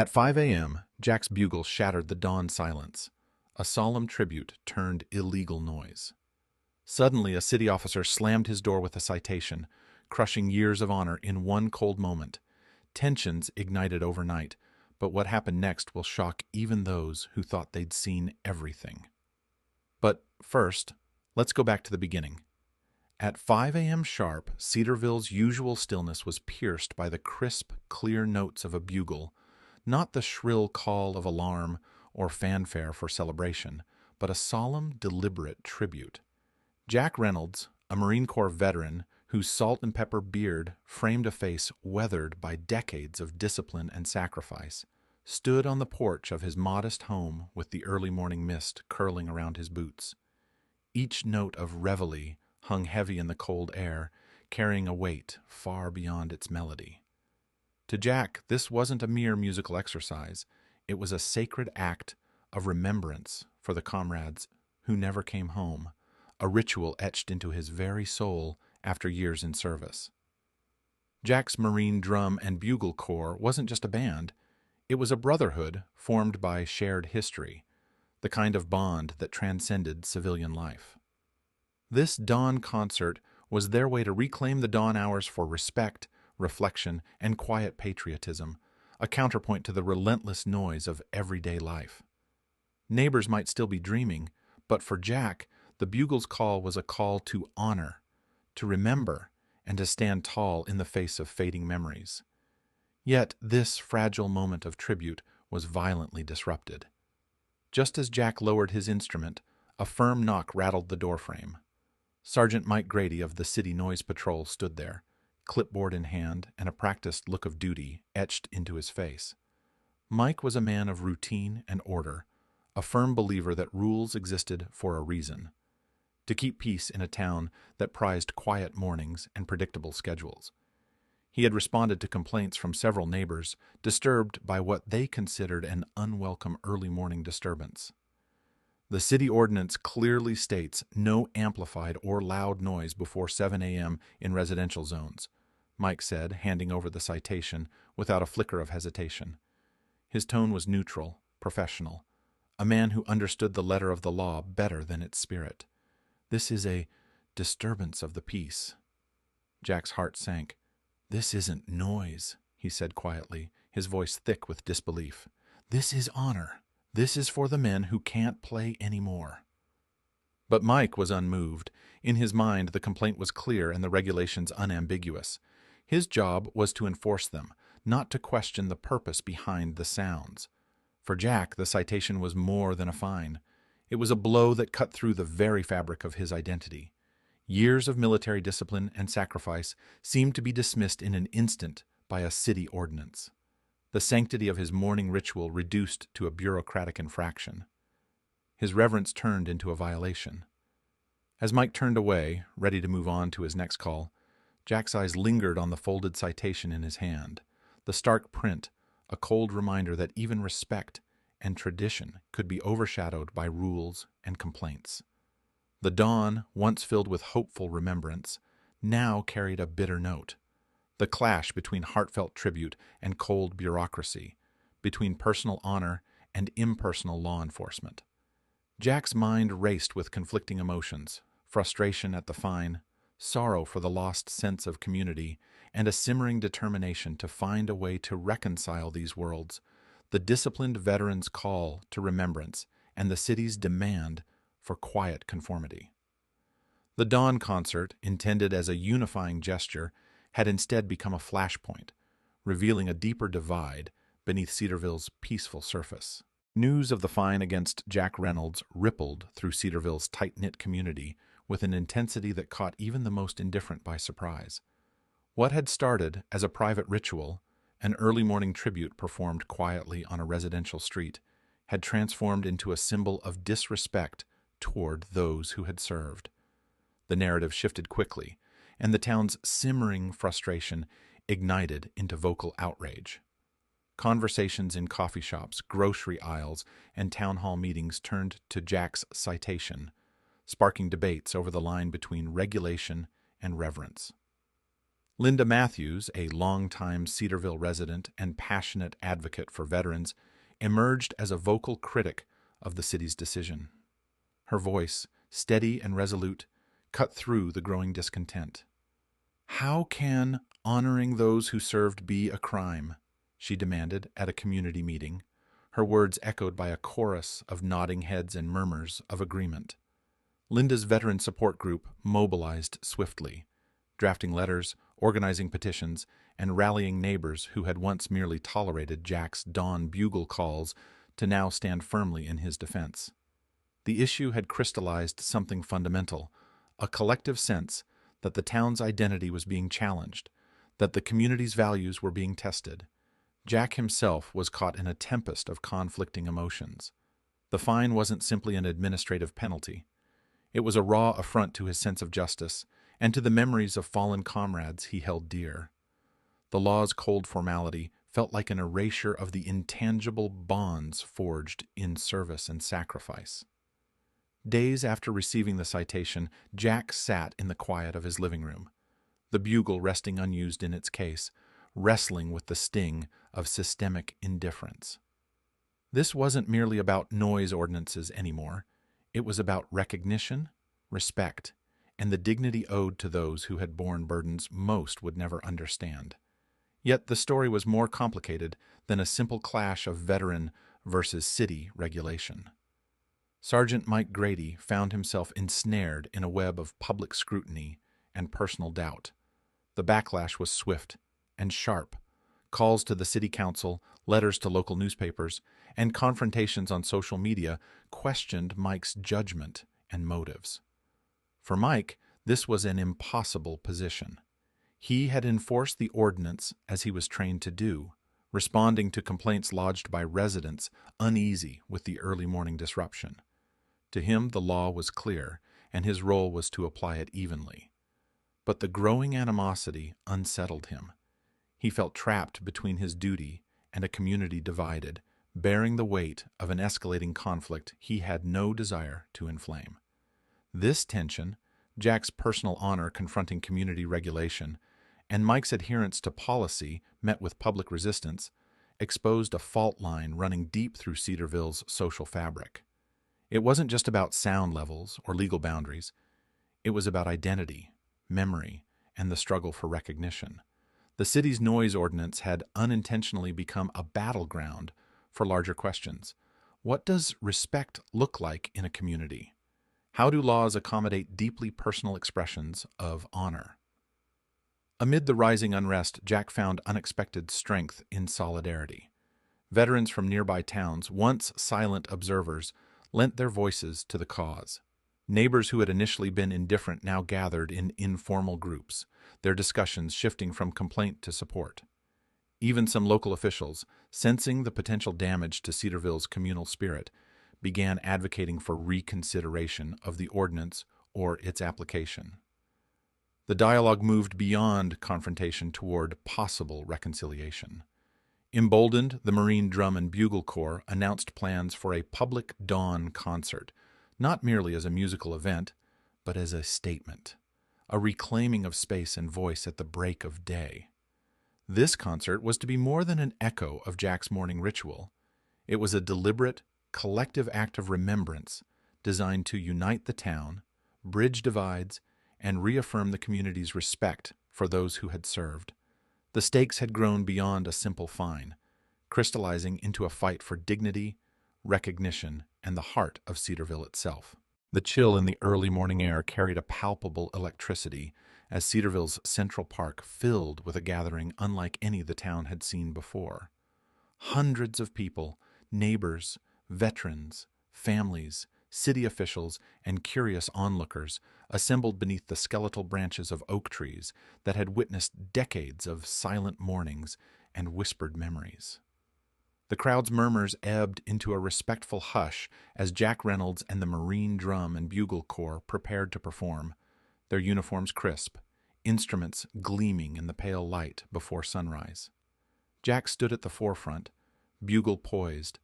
At 5 a.m., Jack's bugle shattered the dawn silence. A solemn tribute turned illegal noise. Suddenly, a city officer slammed his door with a citation, crushing years of honor in one cold moment. Tensions ignited overnight, but what happened next will shock even those who thought they'd seen everything. But first, let's go back to the beginning. At 5 a.m. sharp, Cedarville's usual stillness was pierced by the crisp, clear notes of a bugle, not the shrill call of alarm or fanfare for celebration, but a solemn, deliberate tribute. Jack Reynolds, a Marine Corps veteran whose salt and pepper beard framed a face weathered by decades of discipline and sacrifice, stood on the porch of his modest home with the early morning mist curling around his boots. Each note of reveille hung heavy in the cold air, carrying a weight far beyond its melody. To Jack, this wasn't a mere musical exercise. It was a sacred act of remembrance for the comrades who never came home, a ritual etched into his very soul after years in service. Jack's Marine Drum and Bugle Corps wasn't just a band. It was a brotherhood formed by shared history, the kind of bond that transcended civilian life. This dawn concert was their way to reclaim the dawn hours for respect, reflection, and quiet patriotism, a counterpoint to the relentless noise of everyday life. Neighbors might still be dreaming, but for Jack, the bugle's call was a call to honor, to remember, and to stand tall in the face of fading memories. Yet this fragile moment of tribute was violently disrupted. Just as Jack lowered his instrument, a firm knock rattled the doorframe. Sergeant Mike Grady of the City Noise Patrol stood there, clipboard in hand and a practiced look of duty etched into his face. Mike was a man of routine and order, a firm believer that rules existed for a reason, to keep peace in a town that prized quiet mornings and predictable schedules. He had responded to complaints from several neighbors, disturbed by what they considered an unwelcome early morning disturbance. The city ordinance clearly states no amplified or loud noise before 7 a.m. in residential zones, Mike said, handing over the citation without a flicker of hesitation. His tone was neutral, professional, a man who understood the letter of the law better than its spirit. This is a disturbance of the peace. Jack's heart sank. This isn't noise, he said quietly, his voice thick with disbelief. This is honor. This is for the men who can't play anymore. But Mike was unmoved. In his mind, the complaint was clear and the regulations unambiguous. His job was to enforce them, not to question the purpose behind the sounds. For Jack, the citation was more than a fine. It was a blow that cut through the very fabric of his identity. Years of military discipline and sacrifice seemed to be dismissed in an instant by a city ordinance. The sanctity of his morning ritual reduced to a bureaucratic infraction. His reverence turned into a violation. As Mike turned away, ready to move on to his next call, Jack's eyes lingered on the folded citation in his hand, the stark print, a cold reminder that even respect and tradition could be overshadowed by rules and complaints. The dawn, once filled with hopeful remembrance, now carried a bitter note. The clash between heartfelt tribute and cold bureaucracy, between personal honor and impersonal law enforcement. Jack's mind raced with conflicting emotions, frustration at the fine, sorrow for the lost sense of community, and a simmering determination to find a way to reconcile these worlds, the disciplined veteran's call to remembrance and the city's demand for quiet conformity. The dawn concert, intended as a unifying gesture, had instead become a flashpoint, revealing a deeper divide beneath Cedarville's peaceful surface. News of the fine against Jack Reynolds rippled through Cedarville's tight-knit community with an intensity that caught even the most indifferent by surprise. What had started as a private ritual, an early morning tribute performed quietly on a residential street, had transformed into a symbol of disrespect toward those who had served. The narrative shifted quickly, and the town's simmering frustration ignited into vocal outrage. Conversations in coffee shops, grocery aisles, and town hall meetings turned to Jack's citation, sparking debates over the line between regulation and reverence. Linda Matthews, a longtime Cedarville resident and passionate advocate for veterans, emerged as a vocal critic of the city's decision. Her voice, steady and resolute, cut through the growing discontent. "How can honoring those who served be a crime?" she demanded at a community meeting, her words echoed by a chorus of nodding heads and murmurs of agreement. Linda's veteran support group mobilized swiftly, drafting letters, organizing petitions, and rallying neighbors who had once merely tolerated Jack's dawn bugle calls to now stand firmly in his defense. The issue had crystallized something fundamental, a collective sense that the town's identity was being challenged, that the community's values were being tested. Jack himself was caught in a tempest of conflicting emotions. The fine wasn't simply an administrative penalty. It was a raw affront to his sense of justice and to the memories of fallen comrades he held dear. The law's cold formality felt like an erasure of the intangible bonds forged in service and sacrifice. Days after receiving the citation, Jack sat in the quiet of his living room, the bugle resting unused in its case, wrestling with the sting of systemic indifference. This wasn't merely about noise ordinances anymore. It was about recognition, respect, and the dignity owed to those who had borne burdens most would never understand. Yet the story was more complicated than a simple clash of veteran versus city regulation. Sergeant Mike Grady found himself ensnared in a web of public scrutiny and personal doubt. The backlash was swift and sharp. Calls to the city council, letters to local newspapers, and confrontations on social media questioned Mike's judgment and motives. For Mike, this was an impossible position. He had enforced the ordinance as he was trained to do, responding to complaints lodged by residents uneasy with the early morning disruption. To him, the law was clear, and his role was to apply it evenly. But the growing animosity unsettled him. He felt trapped between his duty and a community divided, bearing the weight of an escalating conflict he had no desire to inflame. This tension, Jack's personal honor confronting community regulation, and Mike's adherence to policy met with public resistance, exposed a fault line running deep through Cedarville's social fabric. It wasn't just about sound levels or legal boundaries. It was about identity, memory, and the struggle for recognition. The city's noise ordinance had unintentionally become a battleground for larger questions. What does respect look like in a community? How do laws accommodate deeply personal expressions of honor? Amid the rising unrest, Jack found unexpected strength in solidarity. Veterans from nearby towns, once silent observers, lent their voices to the cause. Neighbors who had initially been indifferent now gathered in informal groups, their discussions shifting from complaint to support. Even some local officials, sensing the potential damage to Cedarville's communal spirit, began advocating for reconsideration of the ordinance or its application. The dialogue moved beyond confrontation toward possible reconciliation. Emboldened, the Marine Drum and Bugle Corps announced plans for a public dawn concert, not merely as a musical event, but as a statement, a reclaiming of space and voice at the break of day. This concert was to be more than an echo of Jack's morning ritual. It was a deliberate, collective act of remembrance designed to unite the town, bridge divides, and reaffirm the community's respect for those who had served. The stakes had grown beyond a simple fine, crystallizing into a fight for dignity, recognition, and the heart of Cedarville itself. The chill in the early morning air carried a palpable electricity as Cedarville's Central Park filled with a gathering unlike any the town had seen before. Hundreds of people, neighbors, veterans, families, city officials, and curious onlookers assembled beneath the skeletal branches of oak trees that had witnessed decades of silent mornings and whispered memories. The crowd's murmurs ebbed into a respectful hush as Jack Reynolds and the Marine Drum and Bugle Corps prepared to perform, their uniforms crisp, instruments gleaming in the pale light before sunrise. Jack stood at the forefront, bugle poised,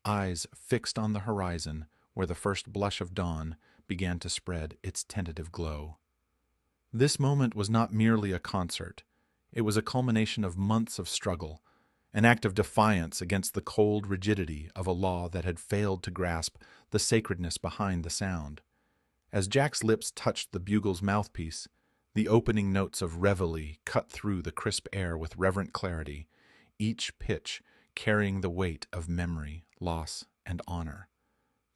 eyes fixed on the horizon where the first blush of dawn began to spread its tentative glow. This moment was not merely a concert. It was a culmination of months of struggle, an act of defiance against the cold rigidity of a law that had failed to grasp the sacredness behind the sound. As Jack's lips touched the bugle's mouthpiece, the opening notes of reveille cut through the crisp air with reverent clarity, each pitch carrying the weight of memory, loss, and honor.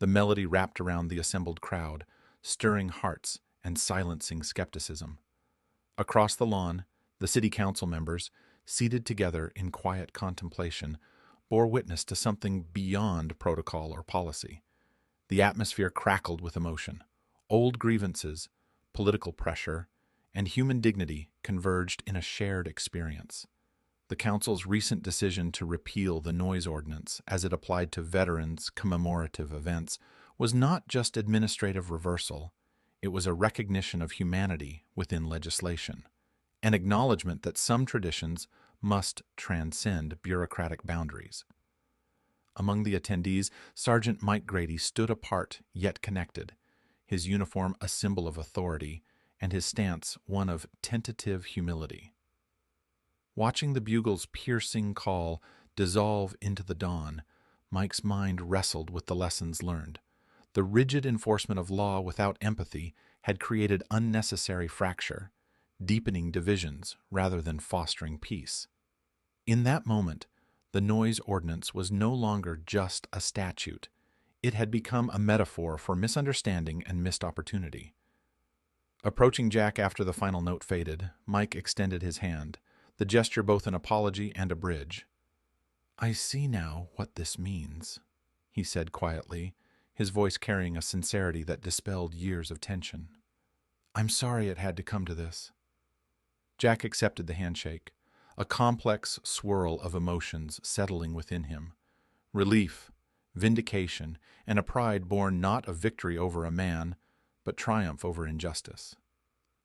The melody wrapped around the assembled crowd, stirring hearts and silencing skepticism. Across the lawn, the city council members, seated together in quiet contemplation, bore witness to something beyond protocol or policy. The atmosphere crackled with emotion. Old grievances, political pressure, and human dignity converged in a shared experience. The council's recent decision to repeal the noise ordinance as it applied to veterans' commemorative events was not just administrative reversal, it was a recognition of humanity within legislation, an acknowledgement that some traditions must transcend bureaucratic boundaries. Among the attendees, Sergeant Mike Grady stood apart yet connected, his uniform a symbol of authority, and his stance one of tentative humility. Watching the bugle's piercing call dissolve into the dawn, Mike's mind wrestled with the lessons learned. The rigid enforcement of law without empathy had created unnecessary fracture, deepening divisions rather than fostering peace. In that moment, the noise ordinance was no longer just a statute. It had become a metaphor for misunderstanding and missed opportunity. Approaching Jack after the final note faded, Mike extended his hand, the gesture both an apology and a bridge. "I see now what this means," he said quietly, his voice carrying a sincerity that dispelled years of tension. "I'm sorry it had to come to this." Jack accepted the handshake, a complex swirl of emotions settling within him. Relief, vindication, and a pride born not of victory over a man, but triumph over injustice.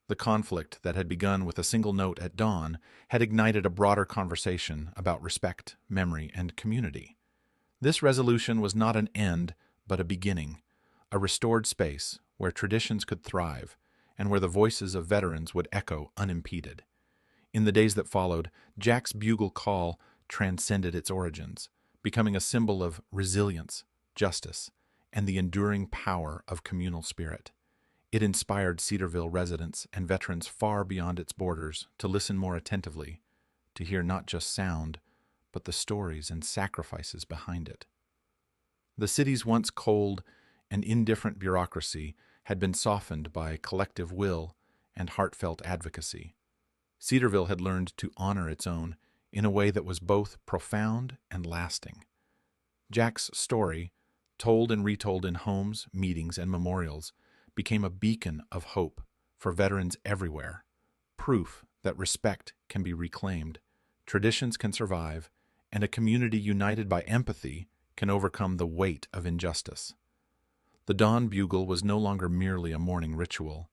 The conflict that had begun with a single note at dawn had ignited a broader conversation about respect, memory, and community. This resolution was not an end, but a beginning, a restored space where traditions could thrive and where the voices of veterans would echo unimpeded. In the days that followed, Jack's bugle call transcended its origins, becoming a symbol of resilience, justice, and the enduring power of communal spirit. It inspired Cedarville residents and veterans far beyond its borders to listen more attentively, to hear not just sound, but the stories and sacrifices behind it. The city's once cold and indifferent bureaucracy had been softened by collective will and heartfelt advocacy. Cedarville had learned to honor its own in a way that was both profound and lasting. Jack's story, told and retold in homes, meetings, and memorials, became a beacon of hope for veterans everywhere, proof that respect can be reclaimed, traditions can survive, and a community united by empathy can overcome the weight of injustice. The dawn bugle was no longer merely a morning ritual.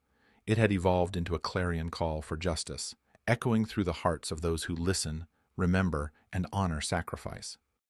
It had evolved into a clarion call for justice, echoing through the hearts of those who listen, remember, and honor sacrifice.